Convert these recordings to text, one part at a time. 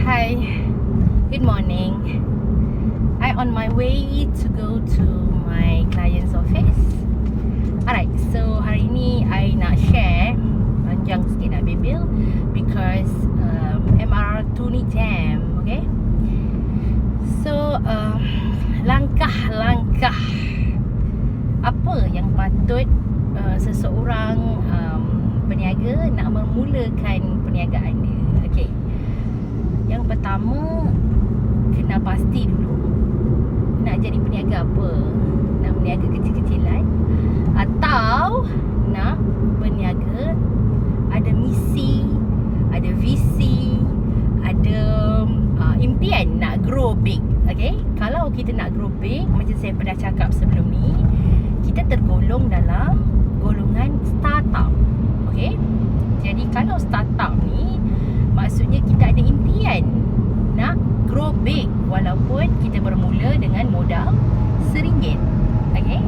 Hi, good morning. I on my way to go to my client's office. Alright, so hari ni I nak share panjang sikit nak bimbel because MRT ni jam, okay? So langkah-langkah apa yang patut seseorang peniaga nak memulakan perniagaan dia. Okay, yang pertama, kena pasti dulu nak jadi peniaga apa. Nak berniaga kecil-kecilan atau nak berniaga ada misi, ada visi, ada impian nak grow big. Okay, kalau kita nak grow big, macam saya pernah cakap sebelum ni, kita tergolong dalam golongan startup. Okay, jadi kalau startup ni maksudnya kita ada impian nak grow big walaupun kita bermula dengan modal RM1. Okay,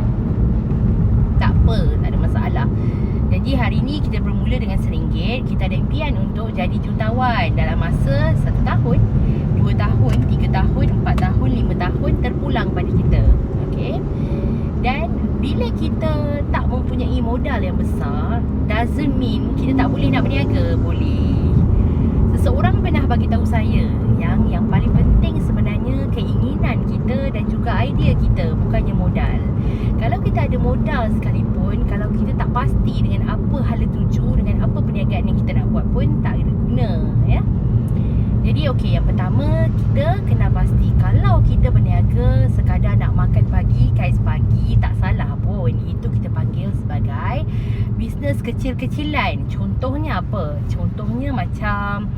tak apa, tak ada masalah. Jadi hari ni kita bermula dengan RM1. Kita ada impian untuk jadi jutawan dalam masa 1 tahun, 2 tahun, 3 tahun, 4 tahun, 5 tahun terpulang pada kita. Okay, dan bila kita tak mempunyai modal yang besar, doesn't mean kita tak boleh nak berniaga. Boleh. Seseorang pernah bagi tahu saya yang paling penting sebenarnya keinginan kita dan juga idea kita, bukannya modal. Kalau kita ada modal sekalipun, kalau kita tak pasti dengan apa hala tuju, dengan apa perniagaan yang kita nak buat pun tak ada guna, ya. Jadi okey, yang pertama kita kena pasti kalau kita berniaga sekadar nak makan pagi, kais pagi, tak salah pun. Itu kita panggil sebagai bisnes kecil-kecilan. Contohnya apa? Contohnya macam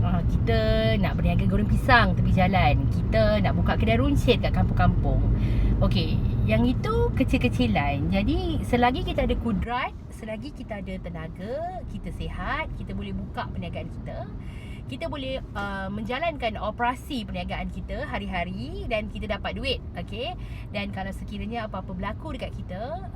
kita nak berniaga goreng pisang tepi jalan, kita nak buka kedai runcit kat kampung-kampung. Okey, yang itu kecil-kecilan. Jadi selagi kita ada kudrat, selagi kita ada tenaga, kita sihat, kita boleh buka perniagaan kita. Kita boleh menjalankan operasi perniagaan kita hari-hari dan kita dapat duit. Okay? Dan kalau sekiranya apa-apa berlaku dekat kita,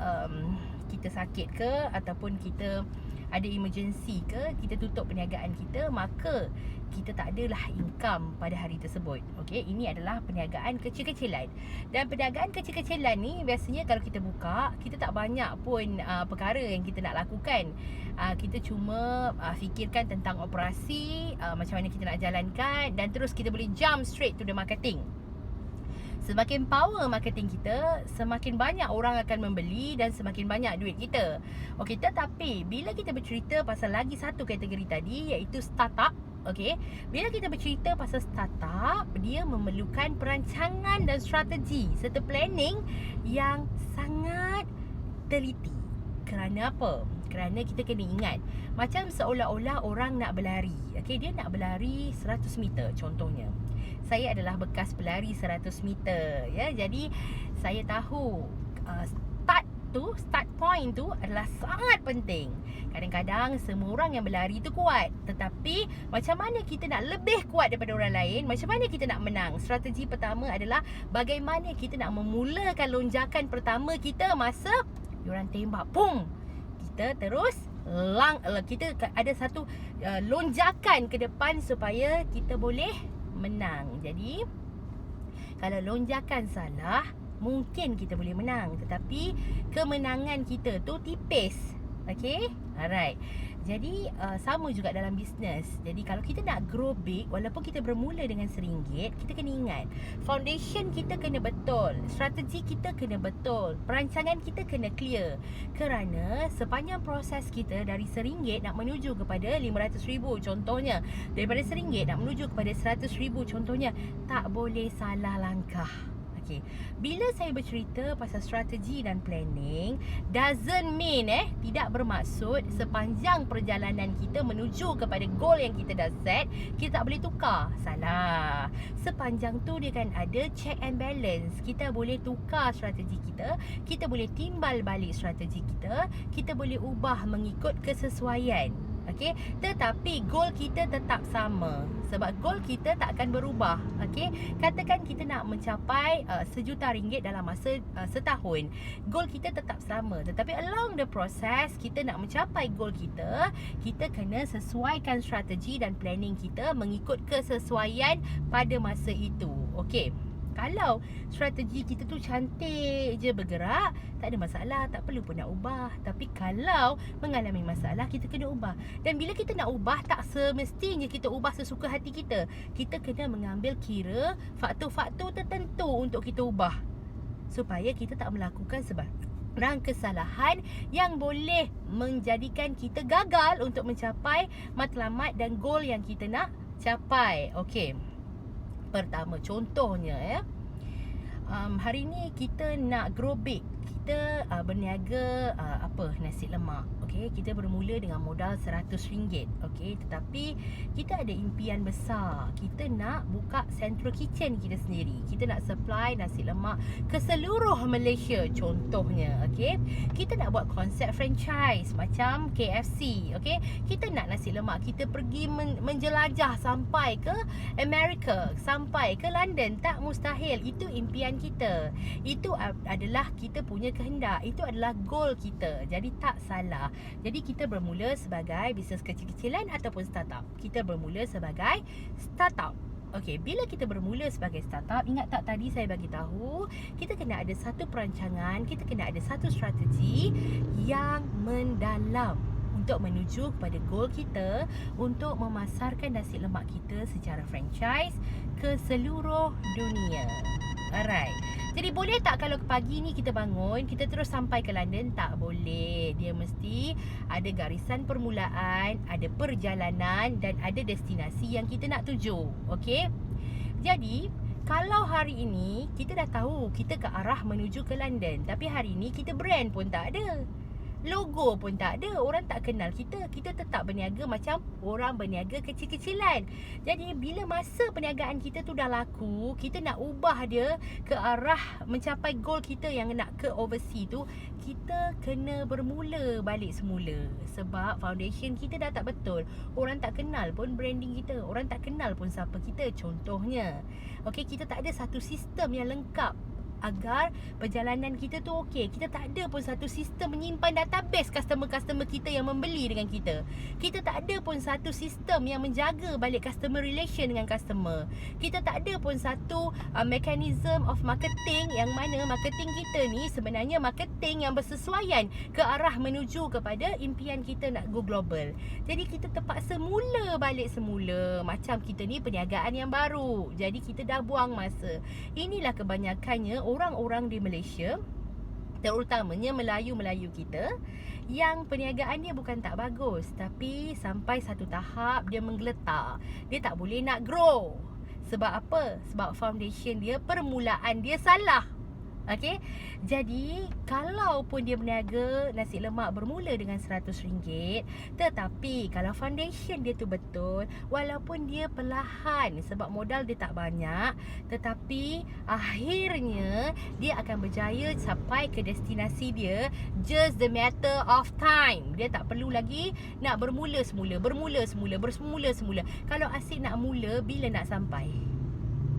kita sakit ke ataupun kita ada emergency ke, kita tutup perniagaan kita, maka kita tak adalah income pada hari tersebut. Okey, ini adalah perniagaan kecil-kecilan. Dan perniagaan kecil-kecilan ni biasanya kalau kita buka, kita tak banyak pun perkara yang kita nak lakukan. Kita cuma fikirkan tentang operasi, macam mana kita nak jalankan, dan terus kita boleh jump straight to the marketing. Semakin power marketing kita, semakin banyak orang akan membeli dan semakin banyak duit kita. Okey, tetapi bila kita bercerita pasal lagi satu kategori tadi, iaitu startup. Okey, bila kita bercerita pasal startup, dia memerlukan perancangan dan strategi serta planning yang sangat teliti. Kerana apa? Kerana kita kena ingat, macam seolah-olah orang nak berlari. Okey, dia nak berlari 100 meter contohnya. Saya adalah bekas pelari 100 meter, ya. Jadi saya tahu start point tu adalah sangat penting. Kadang-kadang semua orang yang berlari tu kuat, tetapi macam mana kita nak lebih kuat daripada orang lain? Macam mana kita nak menang? Strategi pertama adalah bagaimana kita nak memulakan lonjakan pertama kita masa diorang tembak, boom, kita terus kita ada satu lonjakan ke depan supaya kita boleh menang. Jadi kalau lonjakan salah, mungkin kita boleh menang, tetapi kemenangan kita tu tipis. Okay, alright. Jadi sama juga dalam bisnes. Jadi kalau kita nak grow big, walaupun kita bermula dengan RM1, kita kena ingat foundation kita kena betul, strategi kita kena betul, perancangan kita kena clear. Kerana sepanjang proses kita dari RM1 nak menuju kepada RM500,000 contohnya, daripada RM1 nak menuju kepada RM100,000 contohnya, tak boleh salah langkah. Okay, bila saya bercerita pasal strategi dan planning, doesn't mean tidak bermaksud sepanjang perjalanan kita menuju kepada goal yang kita dah set, kita tak boleh tukar. Salah. Sepanjang tu dia kan ada check and balance. Kita boleh tukar strategi kita, kita boleh timbal balik strategi kita, kita boleh ubah mengikut kesesuaian. Okey, tetapi goal kita tetap sama. Sebab goal kita tak akan berubah. Okey, katakan kita nak mencapai RM1,000,000 dalam masa setahun. Goal kita tetap sama. Tetapi along the process kita nak mencapai goal kita, kita kena sesuaikan strategi dan planning kita mengikut kesesuaian pada masa itu. Okey. Kalau strategi kita tu cantik je bergerak, tak ada masalah, tak perlu pun nak ubah. Tapi kalau mengalami masalah, kita kena ubah. Dan bila kita nak ubah, tak semestinya kita ubah sesuka hati kita. Kita kena mengambil kira faktor-faktor tertentu untuk kita ubah, supaya kita tak melakukan sebarang kesalahan yang boleh menjadikan kita gagal untuk mencapai matlamat dan goal yang kita nak capai. Okey. Pertama, contohnya hari ni kita nak grow big. Kita berniaga nasi lemak. Okey, kita bermula dengan modal RM100. Okey, tetapi kita ada impian besar. Kita nak buka central kitchen kita sendiri. Kita nak supply nasi lemak ke seluruh Malaysia contohnya. Okey, kita nak buat konsep franchise macam KFC. Okey, kita nak nasi lemak kita pergi menjelajah sampai ke Amerika, sampai ke London. Tak mustahil. Itu impian kita. Itu adalah kita punya kehendak. Itu adalah goal kita. Jadi tak salah. Jadi kita bermula sebagai bisnes kecil-kecilan ataupun startup. Kita bermula sebagai startup. Okey, bila kita bermula sebagai startup, ingat tak tadi saya bagi tahu, kita kena ada satu perancangan, kita kena ada satu strategi yang mendalam untuk menuju kepada goal kita untuk memasarkan nasi lemak kita secara franchise ke seluruh dunia. Alright. Jadi boleh tak kalau pagi ni kita bangun, kita terus sampai ke London? Tak boleh. Dia mesti ada garisan permulaan, ada perjalanan dan ada destinasi yang kita nak tuju. Okey? Jadi kalau hari ini kita dah tahu kita ke arah menuju ke London, tapi hari ini kita brand pun tak ada, logo pun tak ada, orang tak kenal kita, kita tetap berniaga macam orang berniaga kecil-kecilan. Jadi bila masa perniagaan kita tu dah laku, kita nak ubah dia ke arah mencapai goal kita yang nak ke overseas tu, kita kena bermula balik semula. Sebab foundation kita dah tak betul. Orang tak kenal pun branding kita, orang tak kenal pun siapa kita contohnya. Okey, kita tak ada satu sistem yang lengkap agar perjalanan kita tu okey. Kita tak ada pun satu sistem menyimpan database customer-customer kita yang membeli dengan kita. Kita tak ada pun satu sistem yang menjaga balik customer relation dengan customer. Kita tak ada pun satu mechanism of marketing yang mana marketing kita ni sebenarnya marketing yang bersesuaian ke arah menuju kepada impian kita nak go global. Jadi kita terpaksa mula balik semula. Macam kita ni perniagaan yang baru, jadi kita dah buang masa. Inilah kebanyakannya orang-orang di Malaysia, terutamanya Melayu-Melayu kita, yang perniagaan dia bukan tak bagus, tapi sampai satu tahap dia menggeletar. Dia tak boleh nak grow. Sebab apa? Sebab foundation dia, permulaan dia salah. Okey. Jadi kalau pun dia berniaga nasi lemak bermula dengan RM100, tetapi kalau foundation dia tu betul, walaupun dia perlahan sebab modal dia tak banyak, tetapi akhirnya dia akan berjaya sampai ke destinasi dia. Just the matter of time. Dia tak perlu lagi nak bermula semula. Kalau asyik nak mula, bila nak sampai?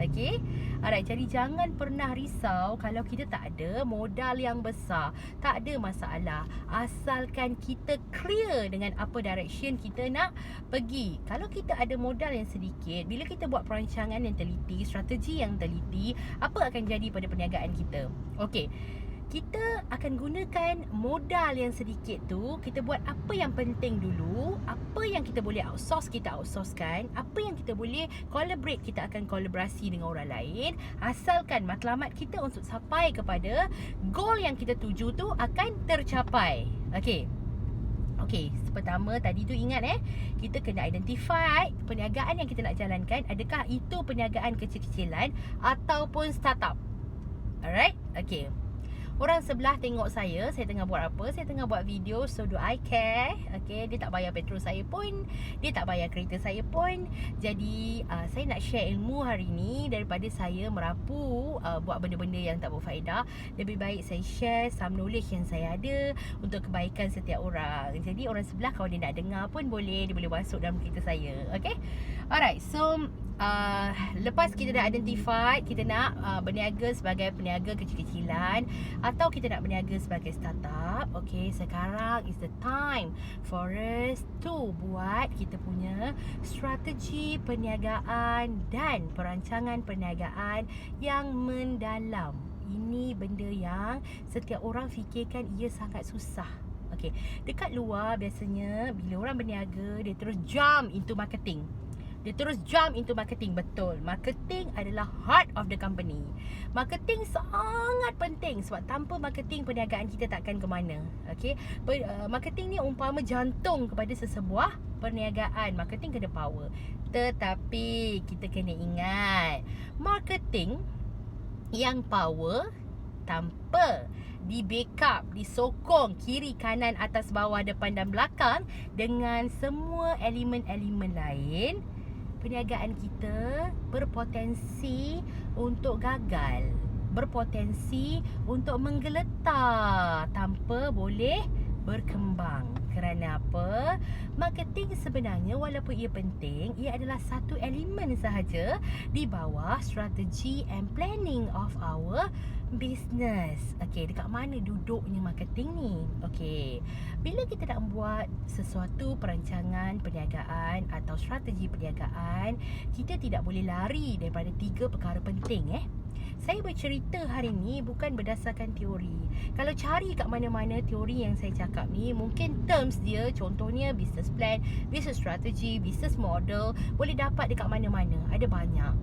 Okey. Alright, jadi jangan pernah risau kalau kita tak ada modal yang besar. Tak ada masalah, asalkan kita clear dengan apa direction kita nak pergi. Kalau kita ada modal yang sedikit, bila kita buat perancangan yang teliti, strategi yang teliti, apa akan jadi pada perniagaan kita? Okey, kita akan gunakan modal yang sedikit tu. Kita buat apa yang penting dulu. Apa yang kita boleh outsource, kita outsourcekan. Apa yang kita boleh collaborate, kita akan kolaborasi dengan orang lain. Asalkan matlamat kita untuk sampai kepada goal yang kita tuju tu akan tercapai. Okey. Pertama tadi tu ingat kita kena identify perniagaan yang kita nak jalankan. Adakah itu perniagaan kecil-kecilan ataupun startup? Alright? Okey. Orang sebelah tengok saya tengah buat apa, saya tengah buat video. So do I care? Okay, dia tak bayar petrol saya pun, dia tak bayar kereta saya pun. Jadi saya nak share ilmu hari ni. Daripada saya merapu buat benda-benda yang tak berfaedah, lebih baik saya share some knowledge yang saya ada untuk kebaikan setiap orang. Jadi orang sebelah kalau dia nak dengar pun boleh, dia boleh masuk dalam kereta saya. Okay, alright. So lepas kita dah identify kita nak berniaga sebagai peniaga kecil-kecilan atau kita nak berniaga sebagai startup, okay, sekarang is the time for us to buat kita punya strategi perniagaan dan perancangan perniagaan yang mendalam. Ini benda yang setiap orang fikirkan ia sangat susah. Okay, dekat luar biasanya bila orang berniaga, dia terus jump into marketing. Betul. Marketing adalah heart of the company. Marketing sangat penting sebab tanpa marketing perniagaan kita takkan ke mana. Okey. Marketing ni umpama jantung kepada sesebuah perniagaan. Marketing kena power. Tetapi kita kena ingat, marketing yang power tanpa di backup, disokong kiri, kanan, atas, bawah, depan dan belakang dengan semua elemen-elemen lain, perniagaan kita berpotensi untuk gagal, berpotensi untuk menggeletar tanpa boleh berkembang. Kerana apa? Marketing sebenarnya walaupun ia penting, ia adalah satu elemen sahaja di bawah strategi and planning of our business. Okey, dekat mana duduknya marketing ni? Okey, bila kita nak buat sesuatu perancangan perniagaan atau strategi perniagaan, kita tidak boleh lari daripada 3 perkara penting. Saya bercerita hari ni bukan berdasarkan teori. Kalau cari kat mana-mana teori yang saya cakap ni, mungkin terms dia, contohnya business plan, business strategy, business model, boleh dapat dekat mana-mana. Ada banyak.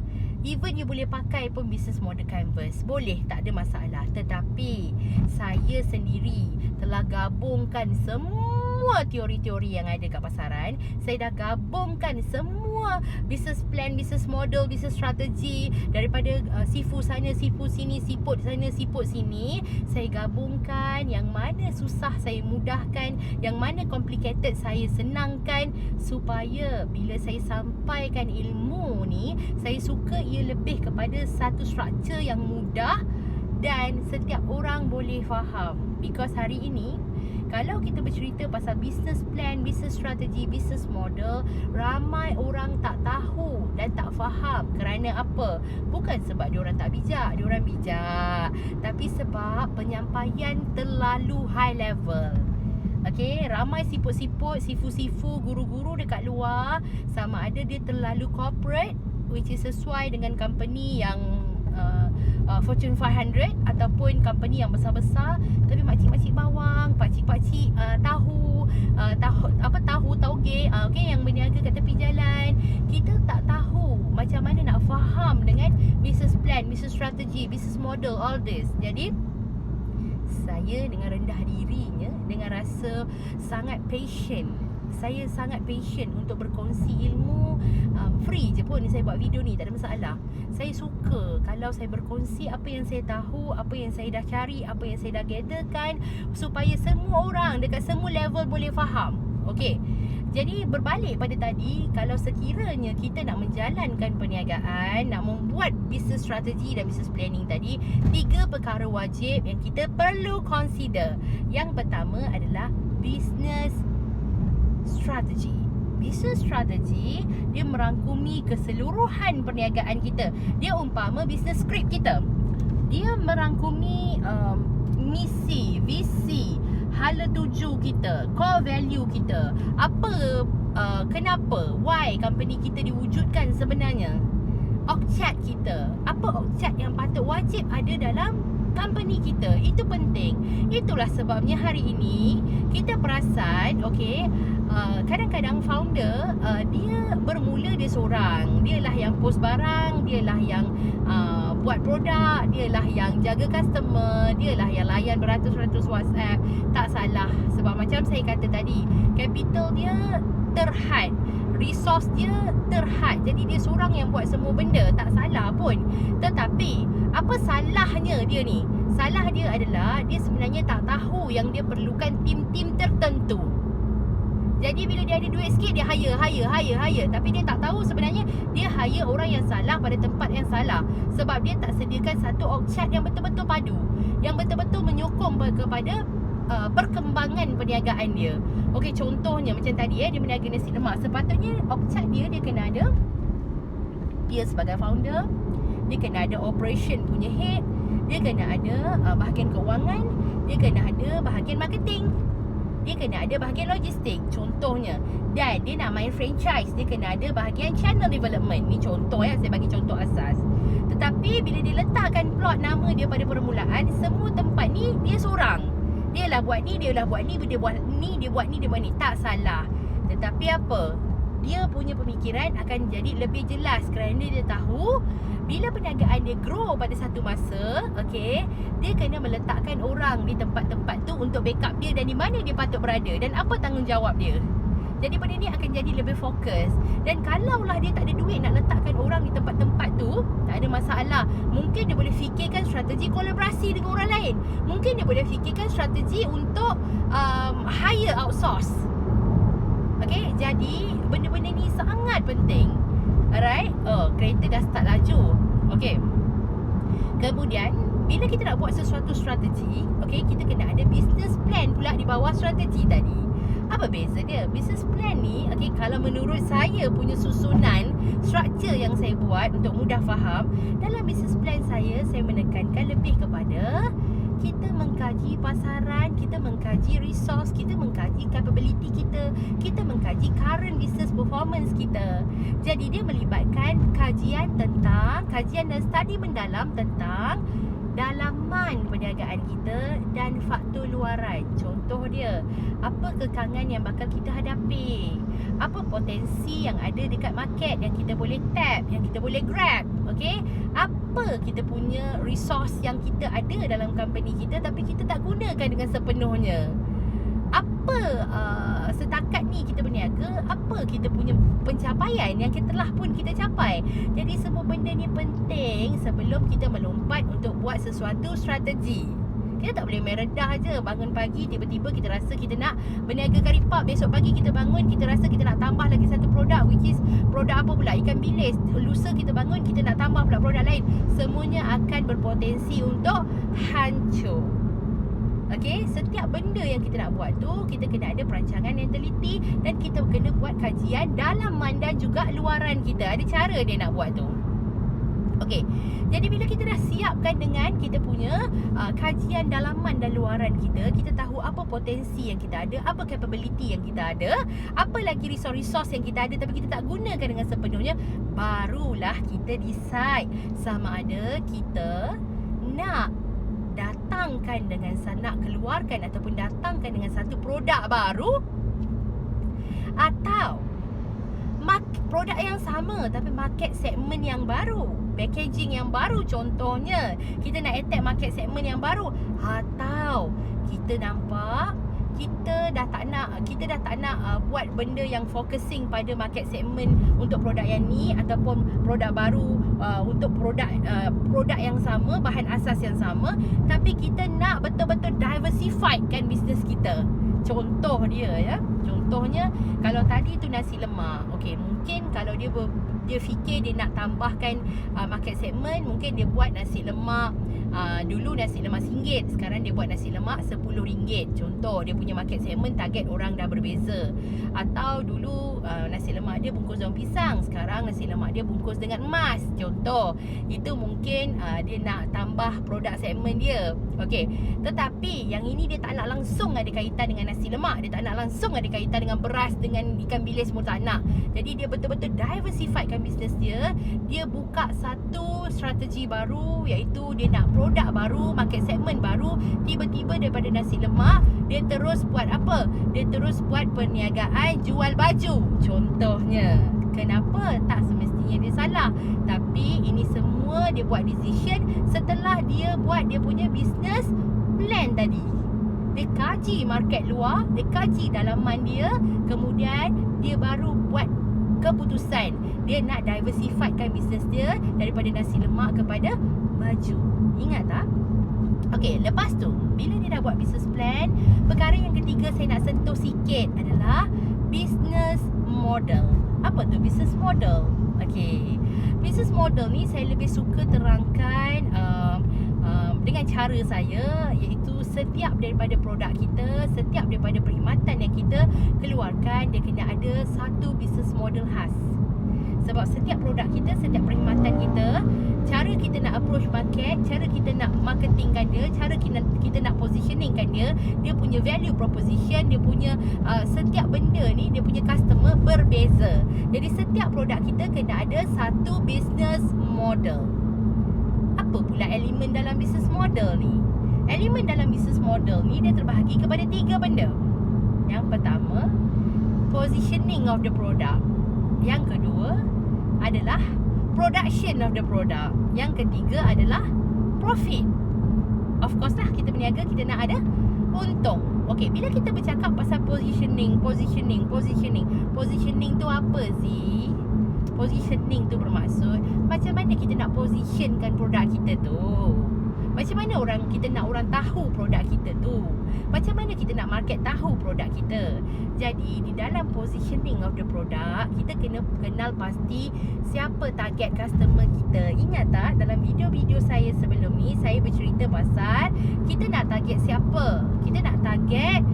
Even you boleh pakai pun business model canvas, boleh, tak ada masalah. Tetapi saya sendiri telah gabungkan semua teori-teori yang ada kat pasaran. Saya dah gabungkan semua business plan, business model, business strategy daripada sifu sana, sifu sini, siput sana, siput sini. Saya gabungkan yang mana susah saya mudahkan, yang mana complicated saya senangkan, supaya bila saya sampaikan ilmu ni, saya suka ia lebih kepada satu struktur yang mudah dan setiap orang boleh faham. Because hari ini kalau kita bercerita pasal business plan, business strategy, business model, ramai orang tak tahu dan tak faham. Kerana apa? Bukan sebab diorang tak bijak, diorang bijak, tapi sebab penyampaian terlalu high level. Okay, ramai siput-siput, sifu-sifu, guru-guru dekat luar, sama ada dia terlalu corporate, which is sesuai dengan company yang Fortune 500 ataupun company yang besar-besar, tapi makcik-makcik bawang, pakcik-pakcik tahu tauge, okay, yang berniaga kat tepi jalan, kita tak tahu macam mana nak faham dengan business plan, business strategy, business model, all this. Jadi saya dengan rendah dirinya, dengan rasa sangat patient, saya sangat patient untuk berkongsi ilmu. Free je pun saya buat video ni, tak ada masalah. Saya suka kalau saya berkongsi apa yang saya tahu, apa yang saya dah cari, apa yang saya dah gatherkan, supaya semua orang dekat semua level boleh faham. Okey, jadi berbalik pada tadi, kalau sekiranya kita nak menjalankan perniagaan, nak membuat business strategy dan business planning tadi, 3 perkara wajib yang kita perlu consider. Yang pertama adalah business strategy. Business strategy, dia merangkumi keseluruhan perniagaan kita. Dia umpama business script kita. Dia merangkumi misi, visi, hala tuju kita, core value kita. Apa, kenapa, why company kita diwujudkan sebenarnya. Org-chart kita, apa org-chart yang patut wajib ada dalam company kita. Itu penting. Itulah sebabnya hari ini kita perasan, okay, kadang-kadang founder dia bermula dia seorang. Dialah yang post barang, dialah yang buat produk, dialah yang jaga customer, dialah yang layan beratus-ratus WhatsApp. Tak salah, sebab macam saya kata tadi, capital dia terhad, resource dia terhad. Jadi dia seorang yang buat semua benda, tak salah pun. Tetapi apa salahnya dia ni? Salah dia adalah dia sebenarnya tak tahu yang dia perlukan tim-tim tertentu. Jadi bila dia ada duit sikit, dia hire. Tapi dia tak tahu sebenarnya dia hire orang yang salah pada tempat yang salah. Sebab dia tak sediakan satu org chart yang betul-betul padu, yang betul-betul menyokong kepada perkembangan perniagaan dia. Okey, contohnya macam tadi dia berniaga nasi lemak. Sepatutnya org chart dia kena ada dia sebagai founder, dia kena ada operation punya head, dia kena ada bahagian keuangan, dia kena ada bahagian marketing, dia kena ada bahagian logistik contohnya. Dan dia nak main franchise, dia kena ada bahagian channel development. Ni contoh saya bagi contoh asas. Tetapi bila dia letakkan plot nama dia pada permulaan, semua tempat ni dia seorang. Dia lah buat ni, dia lah buat ni, dia buat ni, dia buat ni, dia buat ni. Tak salah. Tetapi apa? Dia punya pemikiran akan jadi lebih jelas kerana dia tahu bila perniagaan dia grow pada satu masa, okey, dia kena meletakkan orang di tempat-tempat tu untuk backup dia dan di mana dia patut berada dan apa tanggungjawab dia. Jadi benda ni akan jadi lebih fokus. Dan kalaulah dia tak ada duit nak letakkan orang di tempat-tempat tu, tak ada masalah. Mungkin dia boleh fikirkan strategi kolaborasi dengan orang lain. Mungkin dia boleh fikirkan strategi untuk hire outsource. Okay, jadi benda-benda ni sangat penting. Alright, kereta dah start laju. Okay, kemudian bila kita nak buat sesuatu strategi, okay, kita kena ada business plan pula di bawah strategi tadi. Apa beza dia? Business plan ni, okay, kalau menurut saya punya susunan struktur yang saya buat untuk mudah faham, dalam business plan saya menekankan lebih kepada kita mengkaji pasaran, kita mengkaji resource, kita mengkaji capability kita, kita mengkaji current business performance kita. Jadi dia melibatkan kajian dan studi mendalam tentang dalaman perniagaan kita dan faktor luaran. Contoh dia, apa kekangan yang bakal kita hadapi, apa potensi yang ada dekat market yang kita boleh tap, yang kita boleh grab, okay? Apa kita punya resource yang kita ada dalam company kita tapi kita tak gunakan dengan sepenuhnya. Apa setakat ni kita berniaga, apa kita punya pencapaian yang kita telah pun kita capai. Jadi semua benda ni penting sebelum kita melompat untuk buat sesuatu strategi. Kita tak boleh meredah je. Bangun pagi tiba-tiba kita rasa kita nak berniaga kari pap. Besok pagi kita bangun kita rasa kita nak tambah lagi satu produk, which is produk apa pula? Ikan bilis. Lusa kita bangun kita nak tambah pula produk lain. Semuanya akan berpotensi untuk hancur. Okay, setiap benda yang kita nak buat tu kita kena ada perancangan yang teliti dan kita kena buat kajian dalaman dan juga luaran kita. Ada cara dia nak buat tu. Okey, jadi bila kita dah siapkan dengan kita punya kajian dalaman dan luaran kita, kita tahu apa potensi yang kita ada, apa capability yang kita ada, apa lagi resource yang kita ada tapi kita tak gunakan dengan sepenuhnya, barulah kita decide sama ada kita nak datangkan dengan nak keluarkan ataupun datangkan dengan satu produk baru atau produk yang sama tapi market segment yang baru, packaging yang baru. Contohnya kita nak attack market segment yang baru, atau kita nampak kita dah tak nak buat benda yang focusing pada market segment untuk produk yang ni ataupun produk baru untuk produk yang sama, bahan asas yang sama, tapi kita nak betul-betul diversify kan bisnes kita. Contoh dia ya. Contohnya kalau tadi tu nasi lemak. Okey, mungkin kalau dia fikir dia nak tambahkan market segment, mungkin dia buat nasi lemak dulu nasi lemak RM1, sekarang dia buat nasi lemak RM10. Contoh, dia punya market segment target orang dah berbeza. Atau dulu nasi lemak dia bungkus daun pisang, sekarang nasi lemak dia bungkus dengan emas. Contoh, itu mungkin dia nak tambah produk segmen dia. Okey, tetapi yang ini dia tak nak langsung ada kaitan dengan nasi lemak, dia tak nak langsung ada kaitan dengan beras, dengan ikan bilis, semua tak nak. Jadi dia betul-betul diversifykan bisnes dia. Dia buka satu strategi baru, iaitu dia nak produk baru, market segment baru. Tiba-tiba daripada nasi lemak, dia terus buat apa? Dia terus buat perniagaan jual baju. Contohnya, kenapa? Tak semestinya dia salah, tapi ini semua dia buat decision setelah dia buat dia punya business plan tadi. Dia kaji market luar, dia kaji dalaman dia, kemudian dia baru buat keputusan dia nak diversifykan bisnes dia daripada nasi lemak kepada baju. Ingat tak? Okey, lepas tu bila dia dah buat business plan, perkara yang ketiga saya nak sentuh sikit adalah business model. Apa tu business model? Okey, business model ni saya lebih suka terangkan dengan cara saya, iaitu setiap daripada produk kita, setiap daripada perkhidmatan yang kita keluarkan, dia kena ada satu business model khas. Sebab setiap produk kita, setiap perkhidmatan kita, cara kita nak approach market, cara kita nak marketingkan dia, cara kita nak positioningkan dia, dia punya value proposition, dia punya setiap benda ni, dia punya customer berbeza. Jadi setiap produk kita kena ada satu business model. Apa pula elemen dalam business model ni? Elemen dalam business model ni dia terbahagi kepada 3 benda. Yang pertama, positioning of the product. Yang kedua adalah production of the product. Yang ketiga adalah profit. Of course lah, kita berniaga, kita nak ada untung. Okey, bila kita bercakap pasal positioning tu apa sih? Positioning tu bermaksud macam mana kita nak positionkan produk kita tu. Macam mana kita nak orang tahu produk kita tu. Macam mana kita nak market tahu produk kita. Jadi di dalam positioning of the product, kita kena kenal pasti siapa target customer kita. Ingat tak dalam video-video saya sebelum ni, saya bercerita pasal kita nak target siapa? Kita nak target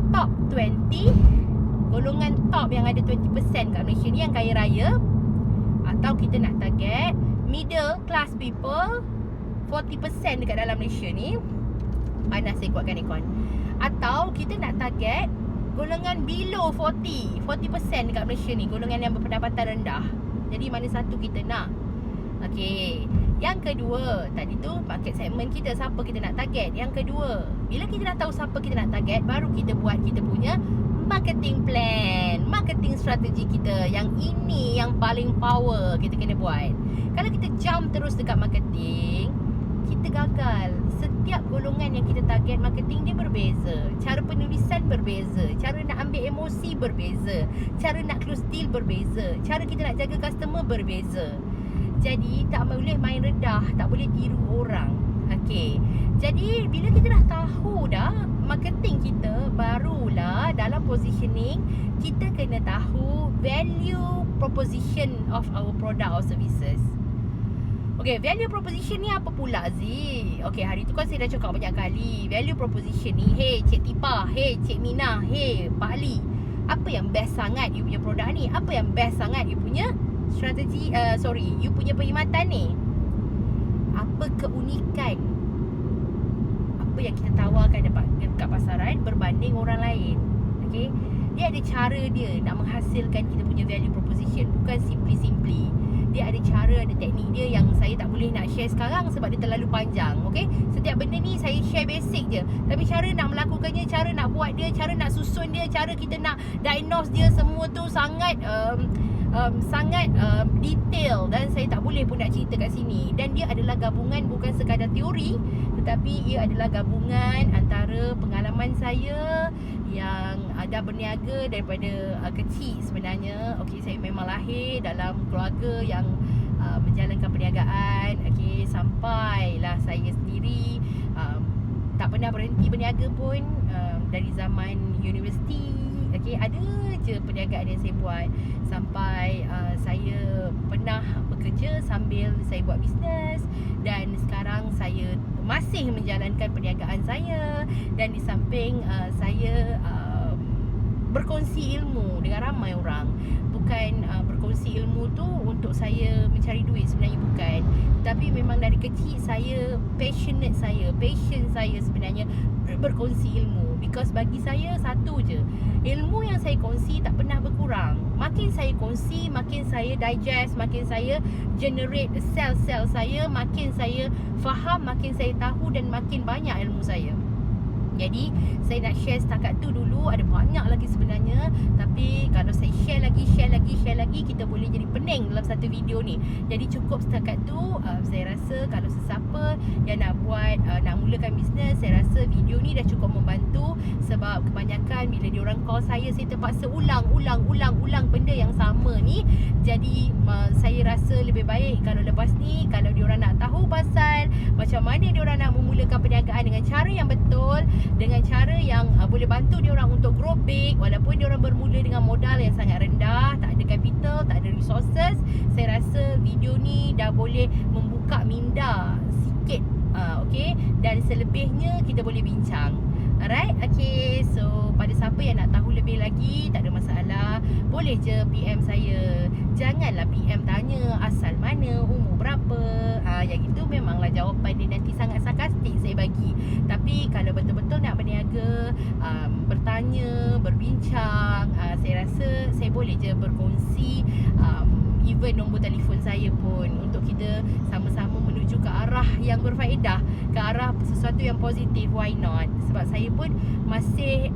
top 20, golongan top yang ada 20% kat Malaysia ni, yang kaya raya. Atau kita nak target middle class people, 40% dekat dalam Malaysia ni. Panas saya kuatkan aircon. Atau kita nak target golongan below 40% dekat Malaysia ni, golongan yang berpendapatan rendah. Jadi mana satu kita nak? Okey. Yang kedua, tadi tu market segment kita, siapa kita nak target. Yang kedua, bila kita dah tahu siapa kita nak target, baru kita buat kita punya marketing plan, marketing strategi kita. Yang ini yang paling power kita kena buat. Kalau kita jump terus dekat marketing, kita gagal. Setiap golongan yang kita target marketing dia berbeza. Cara penulisan berbeza, cara nak ambil emosi berbeza, cara nak close deal berbeza, cara kita nak jaga customer berbeza. Jadi tak boleh main redah, tak boleh tiru orang. Okey. Jadi bila kita dah tahu dah marketing kita, barulah dalam positioning kita kena tahu value proposition of our product or services. Okay, value proposition ni apa pula Zee? Okay, hari tu kan saya dah cakap banyak kali. Value proposition ni, hey Cik Tipa, hey Cik Mina, hey Pak Ali, apa yang best sangat you punya produk ni? Apa yang best sangat you punya strategi, you punya perkhidmatan ni? Apa keunikan? Apa yang kita tawarkan dekat pasaran berbanding orang lain? Okay, dia ada cara dia nak menghasilkan kita punya value proposition. Bukan simply. Dia ada cara, ada teknik dia yang saya tak boleh nak share sekarang sebab dia terlalu panjang. Okay, setiap benda ni saya share basic je. Tapi cara nak melakukannya, cara nak buat dia, cara nak susun dia, cara kita nak diagnose dia, semua tu sangat detail. Dan saya tak boleh pun nak cerita kat sini. Dan dia adalah gabungan bukan sekadar teori, tetapi ia adalah gabungan antara pengalaman saya yang ada berniaga daripada kecil sebenarnya. Okey, saya memang lahir dalam keluarga yang menjalankan perniagaan. Okey, sampailah saya sendiri tak pernah berhenti berniaga pun dari zaman universiti. Okey, ada je perniagaan yang saya buat sampai saya pernah bekerja sambil saya buat bisnes, dan sekarang saya masih menjalankan perniagaan saya, dan di samping saya berkongsi ilmu dengan ramai orang. Bukan berkongsi ilmu tu untuk saya mencari duit, sebenarnya bukan. Tapi memang dari kecil saya passion saya sebenarnya berkongsi ilmu. Because bagi saya satu je, ilmu yang saya kongsi tak pernah berkurang. Makin saya kongsi, makin saya digest, makin saya generate sel-sel saya, makin saya faham, makin saya tahu, dan makin banyak ilmu saya. Jadi saya nak share setakat tu dulu. Ada banyak lagi sebenarnya, tapi kalau saya share lagi, kita boleh jadi pening dalam satu video ni. Jadi cukup setakat tu. Saya rasa kalau sesiapa yang nak buat, nak mulakan bisnes, saya rasa video ni dah cukup membantu. Sebab kebanyakan bila diorang call saya terpaksa ulang benda yang sama ni. Jadi saya rasa lebih baik kalau lepas ni, kalau diorang nak tahu pasal macam mana diorang nak memulakan perniagaan dengan cara yang betul, dengan cara yang boleh bantu diorang untuk grow big, walaupun diorang bermula dengan modal yang sangat rendah, tak ada capital, tak ada resources, saya rasa video ni dah boleh membuka minda sikit. Okay, dan selebihnya kita boleh bincang. Alright, okay. So pada siapa yang nak tahu lebih lagi, tak ada masalah, boleh je PM saya. Janganlah PM tanya asal mana, umur berapa. Yang itu memanglah jawapan dia nanti sangat sarkastik saya bagi. Tapi kalau betul-betul nak berniaga, bertanya, berbincang, saya rasa saya boleh je berkongsi, even nombor telefon saya pun, untuk kita sama-sama menuju ke arah yang berfaedah, ke arah sesuatu yang positif. Why not? Sebab saya pun masih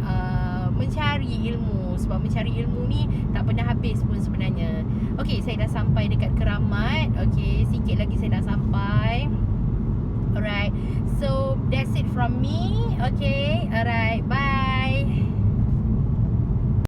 mencari ilmu. Sebab mencari ilmu ni tak pernah habis pun sebenarnya. Okay, saya dah sampai dekat Keramat. Okay, sikit lagi saya dah sampai. Alright, so that's it from me. Okay, alright, bye.